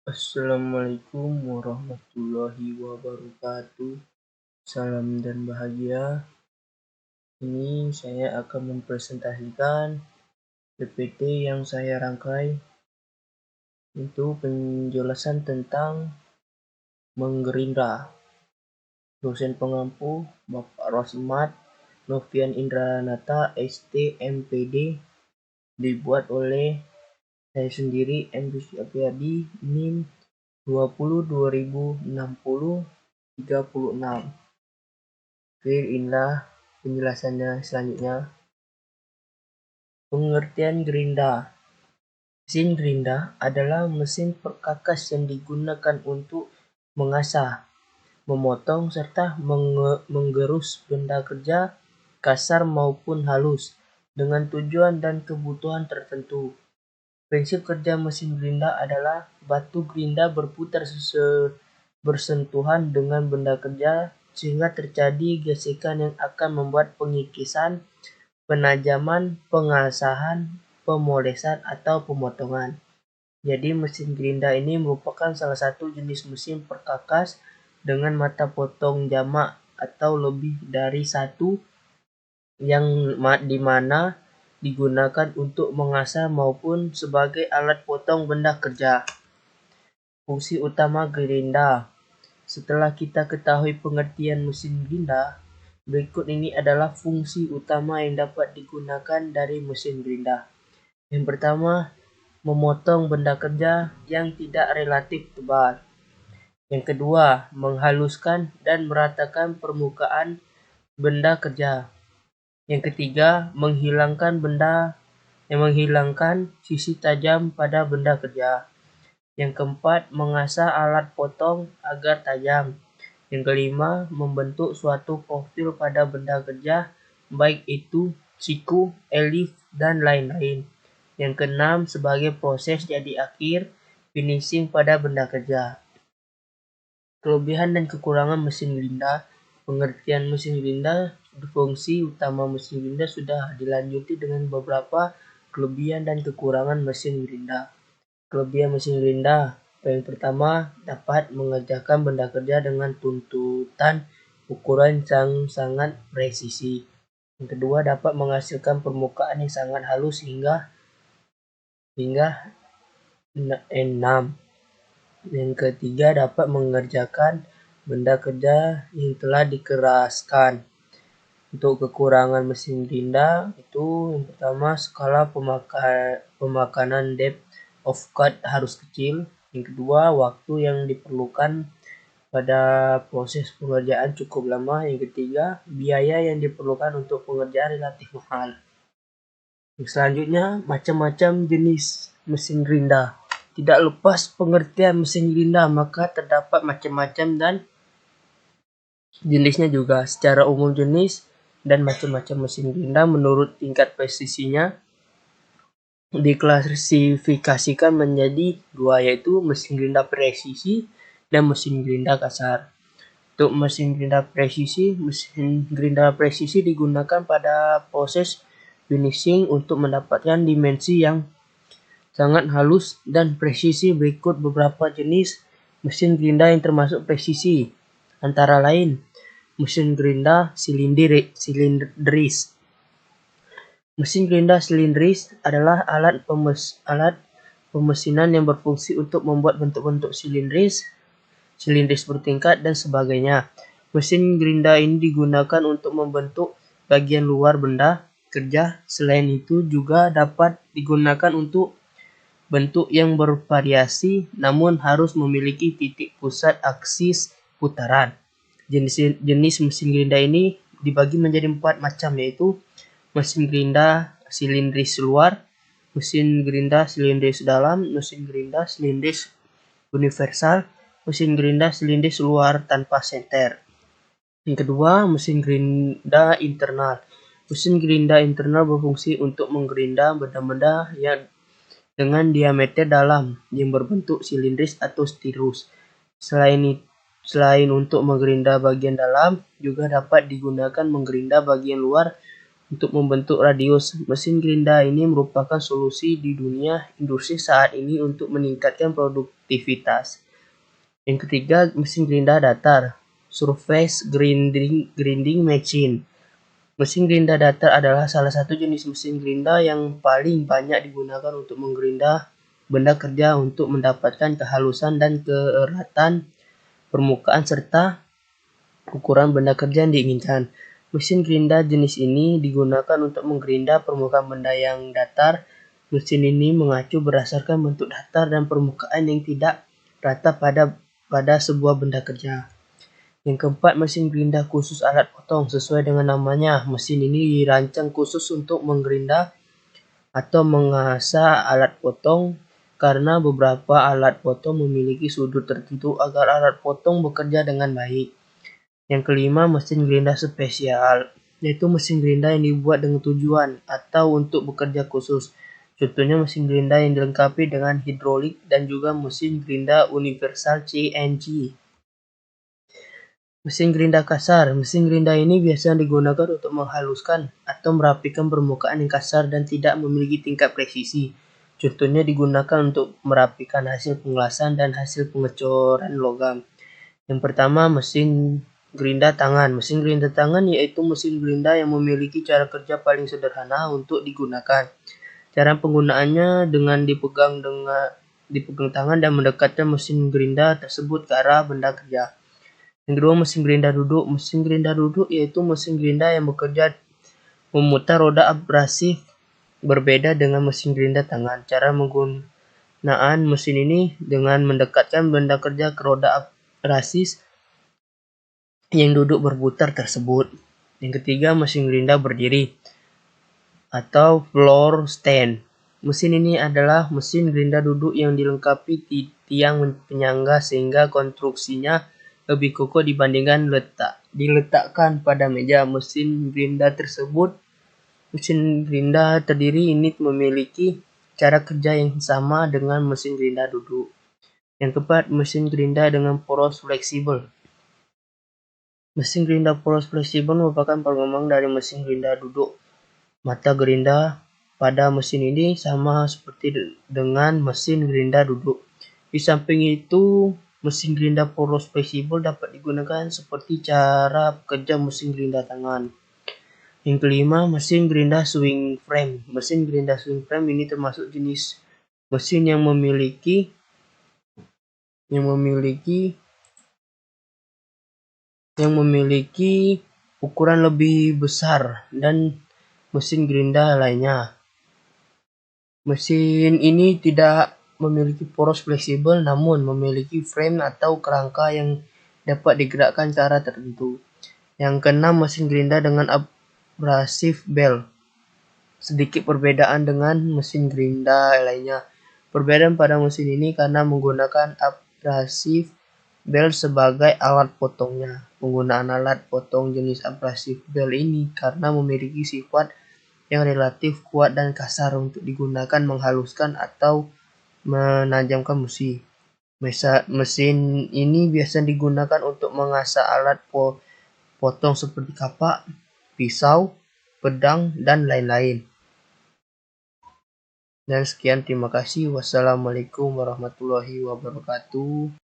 Assalamualaikum warahmatullahi wabarakatuh. Salam dan bahagia. Ini saya akan mempresentasikan PPT yang saya rangkai untuk penjelasan tentang menggerindra. Dosen pengampu Bapak Rosmat Novian Indranata ST MPD, dibuat oleh saya sendiri M. Apriadi, NIM 20 2060 36. Oke, inilah penjelasannya selanjutnya. Pengertian gerinda. Mesin gerinda adalah mesin perkakas yang digunakan untuk mengasah, memotong, serta menggerus benda kerja kasar maupun halus dengan tujuan dan kebutuhan tertentu. Prinsip kerja mesin gerinda adalah batu gerinda berputar bersentuhan dengan benda kerja sehingga terjadi gesekan yang akan membuat pengikisan, penajaman, pengasahan, pemolesan, atau pemotongan. Jadi mesin gerinda ini merupakan salah satu jenis mesin perkakas dengan mata potong jamak atau lebih dari satu yang dimana digunakan untuk mengasah maupun sebagai alat potong benda kerja. Fungsi utama gerinda. Setelah kita ketahui pengertian mesin gerinda, berikut ini adalah fungsi utama yang dapat digunakan dari mesin gerinda. Yang pertama, memotong benda kerja yang tidak relatif tebal. Yang kedua, menghaluskan dan meratakan permukaan benda kerja. Yang ketiga, menghilangkan sisi tajam pada benda kerja. Yang keempat, mengasah alat potong agar tajam. Yang kelima, membentuk suatu profil pada benda kerja, baik itu siku, elif, dan lain-lain. Yang keenam, sebagai proses jadi akhir, finishing pada benda kerja. Kelebihan dan kekurangan mesin gerinda. Pengertian mesin gerinda, fungsi utama mesin gerinda sudah dilanjuti dengan beberapa kelebihan dan kekurangan mesin gerinda. Kelebihan mesin gerinda. Yang pertama, dapat mengerjakan benda kerja dengan tuntutan ukuran yang sangat presisi. Yang kedua, dapat menghasilkan permukaan yang sangat halus hingga 6. Yang ketiga, dapat mengerjakan benda kerja yang telah dikeraskan. Untuk kekurangan mesin gerinda itu yang pertama, skala pemakanan depth of cut harus kecil. Yang kedua, waktu yang diperlukan pada proses pengerjaan cukup lama. Yang ketiga, biaya yang diperlukan untuk pengerjaan relatif mahal. Yang selanjutnya, macam-macam jenis mesin gerinda. Tidak lepas pengertian mesin gerinda, maka terdapat macam-macam dan jenisnya juga. Secara umum, jenis dan macam-macam mesin gerinda menurut tingkat presisinya diklasifikasikan menjadi dua, yaitu mesin gerinda presisi dan mesin gerinda kasar. Untuk mesin gerinda presisi digunakan pada proses finishing untuk mendapatkan dimensi yang sangat halus dan presisi. Berikut beberapa jenis mesin gerinda yang termasuk presisi, antara lain mesin gerinda silindris. Mesin gerinda silindris adalah alat pemesinan yang berfungsi untuk membuat bentuk-bentuk silindris bertingkat, dan sebagainya. Mesin gerinda ini digunakan untuk membentuk bagian luar benda kerja. Selain itu juga dapat digunakan untuk bentuk yang bervariasi, namun harus memiliki titik pusat aksis putaran. Jenis mesin gerinda ini dibagi menjadi 4 macam, yaitu mesin gerinda silindris luar, mesin gerinda silindris dalam, mesin gerinda silindris universal, mesin gerinda silindris luar tanpa senter. Yang kedua, mesin gerinda internal. Mesin gerinda internal berfungsi untuk menggerinda benda-benda yang dengan diameter dalam yang berbentuk silindris atau stirus. Selain untuk menggerinda bagian dalam, juga dapat digunakan menggerinda bagian luar untuk membentuk radius. Mesin gerinda ini merupakan solusi di dunia industri saat ini untuk meningkatkan produktivitas. Yang ketiga, mesin gerinda datar, surface grinding machine. Mesin gerinda datar adalah salah satu jenis mesin gerinda yang paling banyak digunakan untuk menggerinda benda kerja untuk mendapatkan kehalusan dan keeratan permukaan serta ukuran benda kerja yang diinginkan. Mesin gerinda jenis ini digunakan untuk menggerinda permukaan benda yang datar. Mesin ini mengacu berdasarkan bentuk datar dan permukaan yang tidak rata pada sebuah benda kerja. Yang keempat, mesin gerinda khusus alat potong. Sesuai dengan namanya, mesin ini dirancang khusus untuk menggerinda atau mengasah alat potong karena beberapa alat potong memiliki sudut tertentu agar alat potong bekerja dengan baik. Yang kelima, mesin gerinda spesial, yaitu mesin gerinda yang dibuat dengan tujuan atau untuk bekerja khusus. Contohnya mesin gerinda yang dilengkapi dengan hidrolik dan juga mesin gerinda universal CNC. Mesin gerinda kasar. Mesin gerinda ini biasanya digunakan untuk menghaluskan atau merapikan permukaan yang kasar dan tidak memiliki tingkat presisi. Contohnya digunakan untuk merapikan hasil pengelasan dan hasil pengecoran logam. Yang pertama, mesin gerinda tangan. Mesin gerinda tangan yaitu mesin gerinda yang memiliki cara kerja paling sederhana untuk digunakan. Cara penggunaannya dengan dipegang tangan dan mendekatkan mesin gerinda tersebut ke arah benda kerja. Yang kedua, mesin gerinda duduk. Mesin gerinda duduk yaitu mesin gerinda yang bekerja memutar roda abrasif berbeda dengan mesin gerinda tangan. Cara penggunaan mesin ini dengan mendekatkan benda kerja ke roda abrasif yang duduk berputar tersebut. Yang ketiga, mesin gerinda berdiri atau floor stand. Mesin ini adalah mesin gerinda duduk yang dilengkapi tiang penyangga sehingga konstruksinya lebih kokoh dibandingkan diletakkan pada meja. Mesin gerinda terdiri ini memiliki cara kerja yang sama dengan mesin gerinda duduk. Yang keempat, mesin gerinda dengan poros fleksibel. Mesin gerinda poros fleksibel merupakan pengembangan dari mesin gerinda duduk. Mata gerinda pada mesin ini sama seperti dengan mesin gerinda duduk. Di samping itu, mesin gerinda poros fleksibel dapat digunakan seperti cara kerja mesin gerinda tangan. Yang kelima, mesin gerinda swing frame. Mesin gerinda swing frame ini termasuk jenis mesin yang memiliki ukuran lebih besar dan mesin gerinda lainnya. Mesin ini tidak memiliki poros fleksibel namun memiliki frame atau kerangka yang dapat digerakkan ke arah tertentu. Yang keenam, mesin gerinda dengan abrasive bell. Sedikit perbedaan dengan mesin gerinda lainnya. Perbedaan pada mesin ini karena menggunakan abrasive bell sebagai alat potongnya. Penggunaan alat potong jenis abrasive bell ini karena memiliki sifat yang relatif kuat dan kasar untuk digunakan menghaluskan atau menajamkan besi. Mesin ini biasa digunakan untuk mengasah alat potong seperti kapak, pisau, pedang, dan lain-lain. Dan sekian, terima kasih. Wassalamualaikum warahmatullahi wabarakatuh.